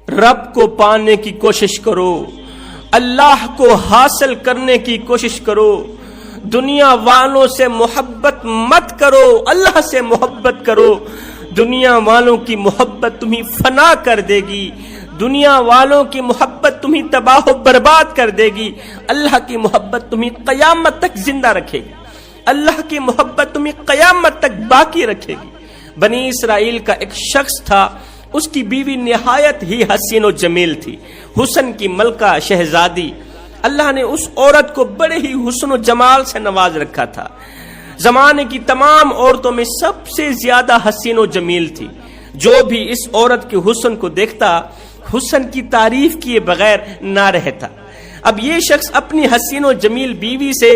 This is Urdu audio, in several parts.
رب کو پانے کی کوشش کرو، اللہ کو حاصل کرنے کی کوشش کرو، دنیا والوں سے محبت مت کرو، اللہ سے محبت کرو۔ دنیا والوں کی محبت تمہیں فنا کر دے گی، دنیا والوں کی محبت تمہیں تباہ و برباد کر دے گی، اللہ کی محبت تمہیں قیامت تک زندہ رکھے گی، اللہ کی محبت تمہیں قیامت تک باقی رکھے گی۔ بنی اسرائیل کا ایک شخص تھا، اس کی بیوی نہایت ہی حسین و جمیل تھی، حسن کی ملکہ شہزادی۔ اللہ نے اس عورت کو بڑے ہی حسن و جمال سے نواز رکھا تھا، زمانے کی تمام عورتوں میں سب سے زیادہ حسین و جمیل تھی۔ جو بھی اس عورت کے حسن کو دیکھتا حسن کی تعریف کیے بغیر نہ رہتا۔ اب یہ شخص اپنی حسین و جمیل بیوی سے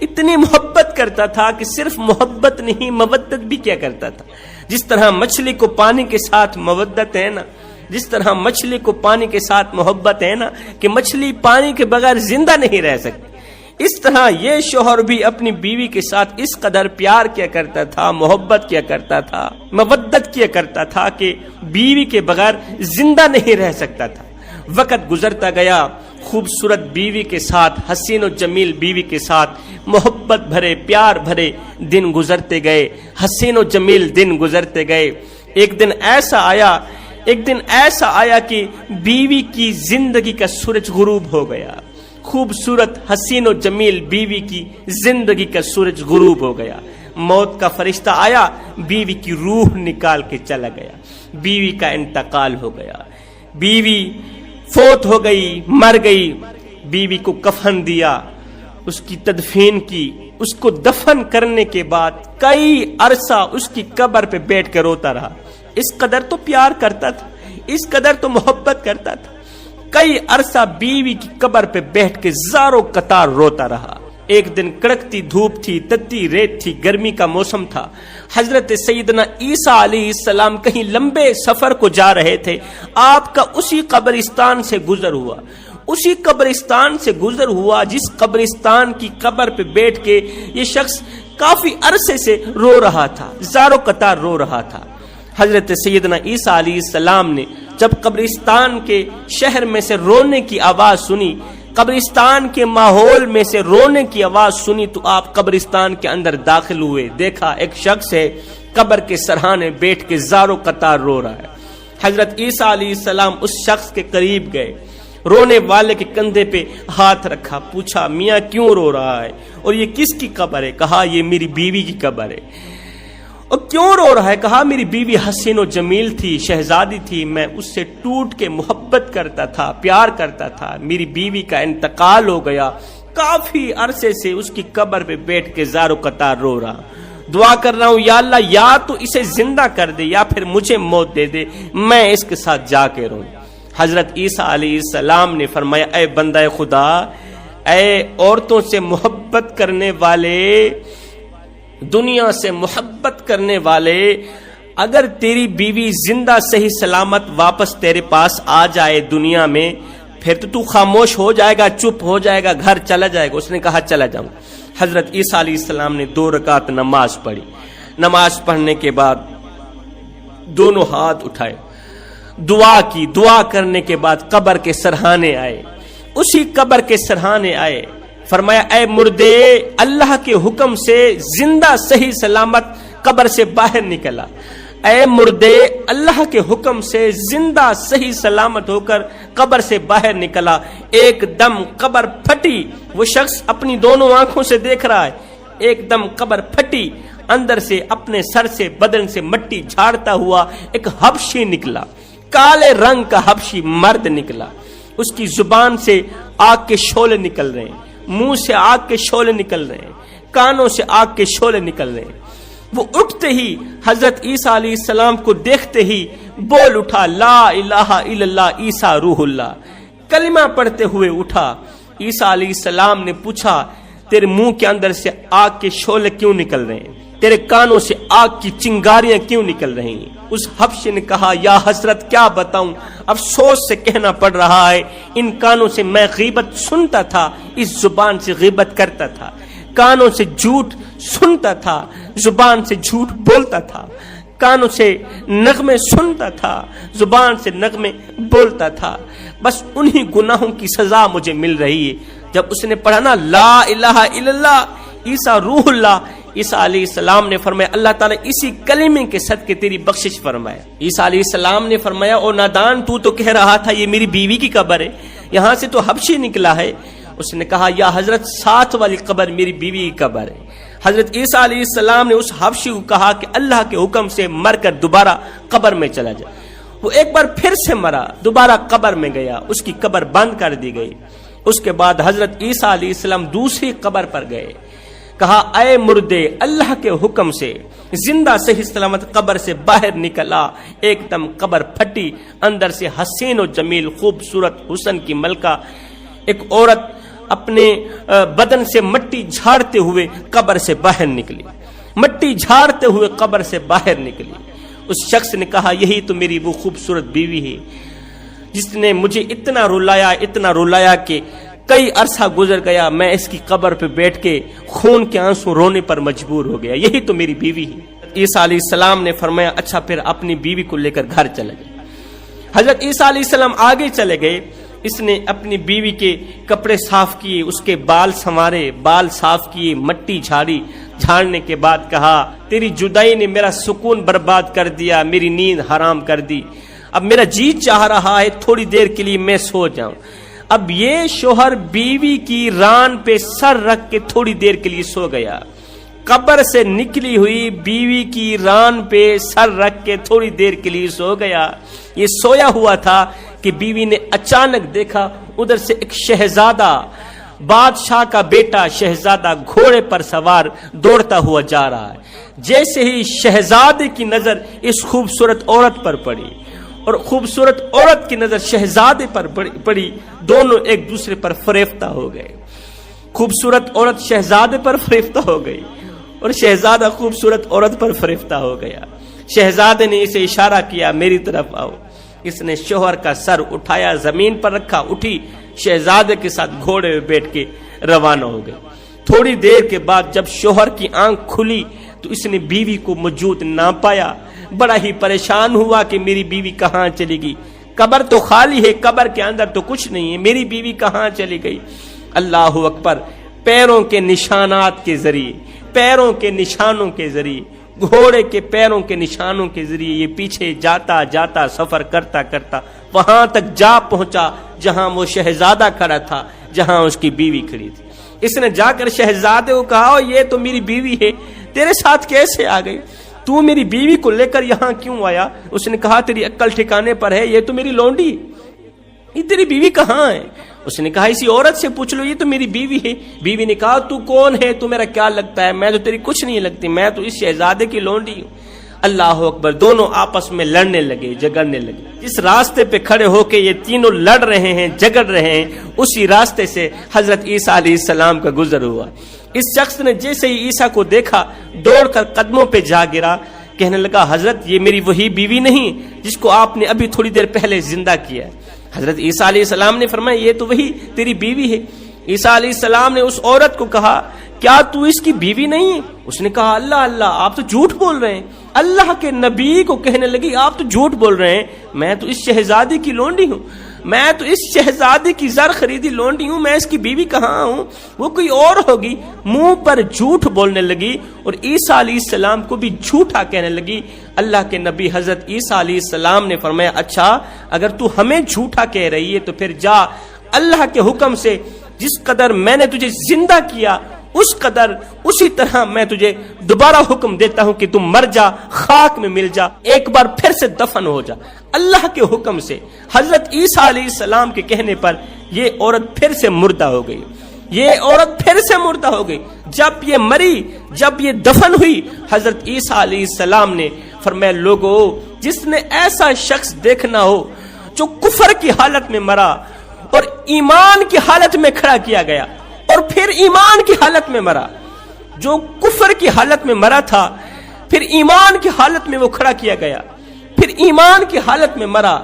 اتنی محبت کرتا تھا کہ صرف محبت نہیں مودت بھی کیا کرتا تھا۔ جس طرح مچھلی کو پانی کے ساتھ مودت ہے نا، جس طرح مچھلی کو پانی کے ساتھ محبت ہے نا کہ مچھلی پانی کے بغیر زندہ نہیں رہ سکتی، اس طرح یہ شوہر بھی اپنی بیوی کے ساتھ اس قدر پیار کیا کرتا تھا، محبت کیا کرتا تھا، مودت کیا کرتا تھا کہ بیوی کے بغیر زندہ نہیں رہ سکتا تھا۔ وقت گزرتا گیا، خوبصورت بیوی کے ساتھ، حسین و جمیل بیوی کے ساتھ محبت بھرے پیار بھرے دن گزرتے گئے، حسین و جمیل دن گزرتے گئے۔ ایک دن ایسا آیا کہ بیوی کی زندگی کا سورج غروب ہو گیا، خوبصورت حسین و جمیل بیوی کی زندگی کا سورج غروب ہو گیا۔ موت کا فرشتہ آیا، بیوی کی روح نکال کے چلا گیا، بیوی کا انتقال ہو گیا، بیوی فوت ہو گئی، مر گئی۔ بیوی کو کفن دیا، اس کی تدفین کی، اس کو دفن کرنے کے بعد کئی عرصہ اس کی قبر پہ بیٹھ کے روتا رہا۔ اس قدر تو پیار کرتا تھا، اس قدر تو محبت کرتا تھا، کئی عرصہ بیوی کی قبر پہ بیٹھ کے زاروں قطار روتا رہا۔ ایک دن کڑکتی دھوپ تھی، تتی ریت تھی، گرمی کا موسم تھا۔ حضرت سیدنا عیسیٰ علیہ السلام کہیں لمبے سفر کو جا رہے تھے، آپ کا اسی قبرستان سے گزر ہوا، اسی قبرستان سے گزر ہوا جس قبرستان کی قبر پہ بیٹھ کے یہ شخص کافی عرصے سے رو رہا تھا، زاروں قطار رو رہا تھا۔ حضرت سیدنا عیسیٰ علیہ السلام نے جب قبرستان کے شہر میں سے رونے کی آواز سنی، قبرستان کے ماحول میں سے رونے کی آواز سنی، تو آپ قبرستان کے اندر داخل ہوئے، دیکھا ایک شخص ہے قبر کے سرحانے بیٹھ کے زاروں قطار رو رہا ہے۔ حضرت عیسیٰ علیہ السلام اس شخص کے قریب گئے، رونے والے کے کندھے پہ ہاتھ رکھا، پوچھا میاں کیوں رو رہا ہے اور یہ کس کی قبر ہے؟ کہا یہ میری بیوی کی قبر ہے۔ اور کیوں رو رہا ہے؟ کہا میری بیوی حسین و جمیل تھی، شہزادی تھی، میں اس سے ٹوٹ کے محبت کرتا تھا، پیار کرتا تھا، میری بیوی کا انتقال ہو گیا، کافی عرصے سے اس کی قبر پہ بیٹھ کے زاروں قطار رو رہا، دعا کر رہا ہوں یا اللہ یا تو اسے زندہ کر دے یا پھر مجھے موت دے دے، میں اس کے ساتھ جا کے رہوں۔ حضرت عیسیٰ علیہ السلام نے فرمایا اے بندہ خدا، اے عورتوں سے محبت کرنے والے، دنیا سے محبت کرنے والے، اگر تیری بیوی زندہ صحیح سلامت واپس تیرے پاس آ جائے دنیا میں، پھر تو خاموش ہو جائے گا، چپ ہو جائے گا، گھر چلا جائے گا؟ اس نے کہا چلا جاؤں۔ حضرت عیسیٰ علیہ السلام نے 2 رکعت نماز پڑھی، نماز پڑھنے کے بعد دونوں ہاتھ اٹھائے، دعا کی، دعا کرنے کے بعد قبر کے سرحانے آئے، اسی قبر کے سرحانے آئے، فرمایا اے مردے، اللہ کے حکم سے زندہ صحیح سلامت قبر سے باہر نکلا، اے مردے، اللہ کے حکم سے زندہ صحیح سلامت ہو کر قبر سے باہر نکلا۔ ایک دم قبر پھٹی، وہ شخص اپنی دونوں آنکھوں سے دیکھ رہا ہے، ایک دم قبر پھٹی، اندر سے اپنے سر سے بدن سے مٹی جھاڑتا ہوا ایک حبشی نکلا، کالے رنگ کا حبشی مرد نکلا، اس کی زبان سے آگ کے شعلے نکل رہے ہیں، منہ سے آگ کے شعلے نکل رہے ہیں، کانوں سے آگ کے شعلے نکل رہے ہیں۔ وہ اٹھتے ہی حضرت عیسیٰ علیہ السلام کو دیکھتے ہی بول اٹھا لا الہ الا اللہ عیسیٰ روح اللہ، کلمہ پڑھتے ہوئے اٹھا۔ عیسیٰ علیہ السلام نے پوچھا تیرے منہ کے اندر سے آگ کے شعلے کیوں نکل رہے ہیں؟ تیرے کانوں سے آگ کی چنگاریاں کیوں نکل رہی ہیں؟ اس حبشی نے کہا یا حضرت کیا بتاؤں، افسوس سے کہنا پڑ رہا ہے، ان کانوں سے میں غیبت سنتا تھا، اس زبان سے غیبت کرتا تھا، کانوں سے جھوٹ سنتا تھا، زبان سے جھوٹ بولتا تھا، کانوں سے نغمے سنتا تھا، زبان سے نغمے بولتا تھا، بس انہی گناہوں کی سزا مجھے مل رہی ہے۔ جب اس نے پڑھا نا لا الہ الا اللہ عیسیٰ روح اللہ، عیسیٰ علیہ السلام نے فرمایا اللہ تعالیٰ اسی کلمے کے صدقے تیری بخشش فرمائے۔ عیسیٰ علیہ السلام نے فرمایا او نادان، تو کہہ رہا تھا یہ میری بیوی کی قبر ہے، یہاں سے تو حبشی نکلا ہے۔ اس نے کہا یا حضرت ساتھ والی قبر میری بیوی کی قبر ہے۔ حضرت عیسیٰ علیہ السلام نے اس حبشی کو کہا کہ اللہ کے حکم سے مر کر دوبارہ قبر میں چلا جائے۔ وہ ایک بار پھر سے مرا، دوبارہ قبر میں گیا، اس کی قبر بند کر دی گئی۔ اس کے بعد حضرت عیسیٰ علیہ السلام دوسری قبر پر گئے، کہا اے مردے اللہ کے حکم سے زندہ صحیح سلامت قبر سے باہر نکلا۔ ایک دم قبر پھٹی، اندر سے حسین و جمیل خوبصورت حسن کی ملکہ ایک عورت اپنے بدن سے مٹی جھاڑتے ہوئے قبر سے باہر نکلی، مٹی جھاڑتے ہوئے قبر سے باہر نکلی۔ اس شخص نے کہا یہی تو میری وہ خوبصورت بیوی ہے جس نے مجھے اتنا رلایا کہ کئی عرصہ گزر گیا، میں اس کی قبر پہ بیٹھ کے خون کے آنسو رونے پر مجبور ہو گیا، یہی تو میری بیوی ہے۔ عیسیٰ علیہ السلام نے فرمایا اچھا پھر اپنی بیوی کو لے کر گھر چلے گئے۔ حضرت عیسیٰ علیہ السلام آگے چلے گئے، اس نے اپنی بیوی کے کپڑے صاف کیے، اس کے بال سنوارے، بال صاف کیے، مٹی جھاڑی، جھاڑنے کے بعد کہا تیری جدائی نے میرا سکون برباد کر دیا، میری نیند حرام کر دی، اب میرا جی چاہ رہا ہے تھوڑی دیر کے لیے میں سو جاؤں۔ اب یہ شوہر بیوی کی ران پہ سر رکھ کے تھوڑی دیر کے لیے سو گیا، قبر سے نکلی ہوئی بیوی کی ران پہ سر رکھ کے تھوڑی دیر کے لیے سو گیا۔ یہ سویا ہوا تھا کہ بیوی نے اچانک دیکھا ادھر سے ایک شہزادہ، بادشاہ کا بیٹا شہزادہ گھوڑے پر سوار دوڑتا ہوا جا رہا ہے۔ جیسے ہی شہزادے کی نظر اس خوبصورت عورت پر پڑی اور خوبصورت عورت کی نظر شہزادے پر پڑی، دونوں ایک دوسرے پر فریفتہ ہو گئے۔ خوبصورت عورت شہزادے پر فریفتہ ہو گئی اور شہزادہ خوبصورت عورت پر فریفتہ ہو گیا۔ شہزادے نے اسے اشارہ کیا میری طرف آؤ، اس نے شوہر کا سر اٹھایا، زمین پر رکھا، اٹھی شہزادے کے ساتھ گھوڑے میں بیٹھ کے روانہ ہو گئے۔ تھوڑی دیر کے بعد جب شوہر کی آنکھ کھلی تو اس نے بیوی کو موجود نہ پایا، بڑا ہی پریشان ہوا کہ میری بیوی کہاں چلی گئی، قبر تو خالی ہے، قبر کے اندر تو کچھ نہیں ہے، میری بیوی کہاں چلی گئی۔ اللہ اکبر، پیروں کے نشانات کے ذریعے، پیروں کے نشانوں کے ذریعے، گھوڑے کے پیروں کے نشانوں کے ذریعے یہ پیچھے جاتا جاتا سفر کرتا کرتا وہاں تک جا پہنچا جہاں وہ شہزادہ کھڑا تھا، جہاں اس کی بیوی کھڑی تھی۔ اس نے جا کر شہزادے کو کہا یہ تو میری بیوی ہے، تیرے ساتھ کیسے آ گئی، تو میری بیوی کو لے کر یہاں کیوں آیا؟ اس نے کہا تیری عقل ٹھکانے پر ہے، یہ تو میری لونڈی، یہ تیری بیوی کہاں ہے؟ اس نے کہا اسی عورت سے پوچھ لو، یہ تو میری بیوی ہے۔ بیوی نے کہا تو کون ہے، تو میرا کیا لگتا ہے، میں تو تیری کچھ نہیں لگتی، میں تو اس شہزادے کی لونڈی ہوں۔ اللہ اکبر، دونوں آپس میں لڑنے لگے، جگڑنے لگے۔ جس راستے پہ کھڑے ہو کے یہ تینوں لڑ رہے ہیں، جگڑ رہے ہیں، اسی راستے سے حضرت عیسیٰ علیہ السلام کا گزر ہوا۔ اس شخص نے جیسے ہی عیسیٰ کو دیکھا دوڑ کر قدموں پہ جا گرا، کہنے لگا حضرت یہ میری وہی بیوی نہیں جس کو آپ نے ابھی تھوڑی دیر پہلے زندہ کیا ہے۔ حضرت عیسیٰ علیہ السلام نے فرمایا یہ تو وہی تیری بیوی ہے۔ عیسیٰ علیہ السلام نے اس عورت کو کہا کیا تو اس کی بیوی نہیں ہے؟ اس نے کہا اللہ اللہ، آپ تو جھوٹ بول رہے ہیں۔ اللہ کے نبی کو کہنے لگی آپ تو جھوٹ بول رہے ہیں، میں تو اس شہزادی کی لونڈی ہوں، میں تو اس شہزادی کی زر خریدی لونڈی ہوں، میں اس کی بیوی کہاں ہوں، وہ کوئی اور ہوگی۔ منہ پر جھوٹ بولنے لگی اور عیسیٰ علیہ السلام کو بھی جھوٹا کہنے لگی۔ اللہ کے نبی حضرت عیسیٰ علیہ السلام نے فرمایا اچھا اگر تو ہمیں جھوٹا کہہ رہی ہے تو پھر جا اللہ کے حکم سے جس قدر میں نے تجھے زندہ کیا اس قدر اسی طرح میں تجھے دوبارہ حکم دیتا ہوں کہ تم مر جا، خاک میں مل جا، ایک بار پھر سے دفن ہو جا۔ اللہ کے حکم سے حضرت عیسیٰ علیہ السلام کے کہنے پر یہ عورت پھر سے مردہ ہو گئی، یہ عورت پھر سے مردہ ہو گئی۔ جب یہ مری، جب یہ دفن ہوئی، حضرت عیسیٰ علیہ السلام نے فرمایا لوگو جس نے ایسا شخص دیکھنا ہو جو کفر کی حالت میں مرا اور ایمان کی حالت میں کھڑا کیا گیا اور پھر ایمان کی حالت میں مرا، جو کفر کی حالت میں مرا تھا پھر ایمان کی حالت میں وہ کھڑا کیا گیا، پھر ایمان کی حالت میں مرا،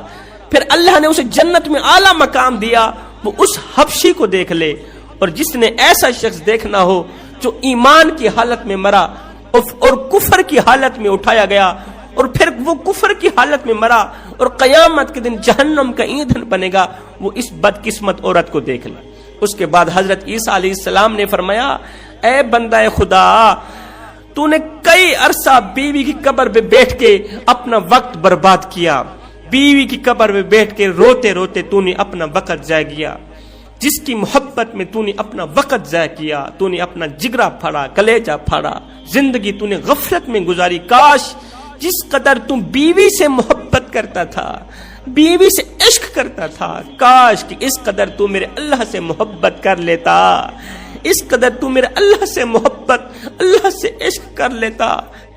پھر اللہ نے اسے جنت میں اعلیٰ مقام دیا، وہ اس حبشی کو دیکھ لے۔ اور جس نے ایسا شخص دیکھنا ہو جو ایمان کی حالت میں مرا اور کفر کی حالت میں اٹھایا گیا اور وہ کفر کی حالت میں مرا اور قیامت کے دن جہنم کا ایندھن بنے گا، وہ اس بدقسمت عورت کو دیکھ لے۔ اس کے بعد حضرت عیسیٰ علیہ السلام نے فرمایا، اے بندہ خدا، تو نے کئی عرصہ بیوی کی قبر پہ بیٹھ کے اپنا وقت برباد کیا، بیوی کی قبر پہ بیٹھ کے روتے روتے تو نے اپنا وقت ضائع کیا، جس کی محبت میں تو نے اپنا وقت ضائع کیا، تو نے اپنا جگرا پھاڑا، کلیجہ پھاڑا، زندگی تو نے غفلت میں گزاری۔ کاش جس قدر تم بیوی سے محبت کرتا تھا، بیوی سے عشق کرتا تھا، کاش کہ اس قدر تو میرے اللہ سے محبت کر لیتا، اس قدر تو میرے اللہ سے محبت، اللہ سے عشق کر لیتا۔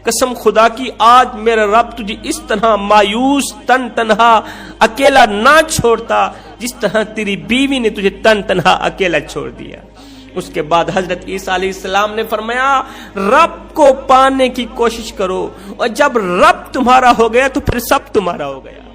قسم خدا کی آج میرا رب تجھے اس طرح مایوس تن تنہا اکیلا نہ چھوڑتا جس طرح تیری بیوی نے تجھے تن تنہا اکیلا چھوڑ دیا۔ اس کے بعد حضرت عیسیٰ علیہ السلام نے فرمایا، رب کو پانے کی کوشش کرو، اور جب رب تمہارا ہو گیا تو پھر سب تمہارا ہو گیا۔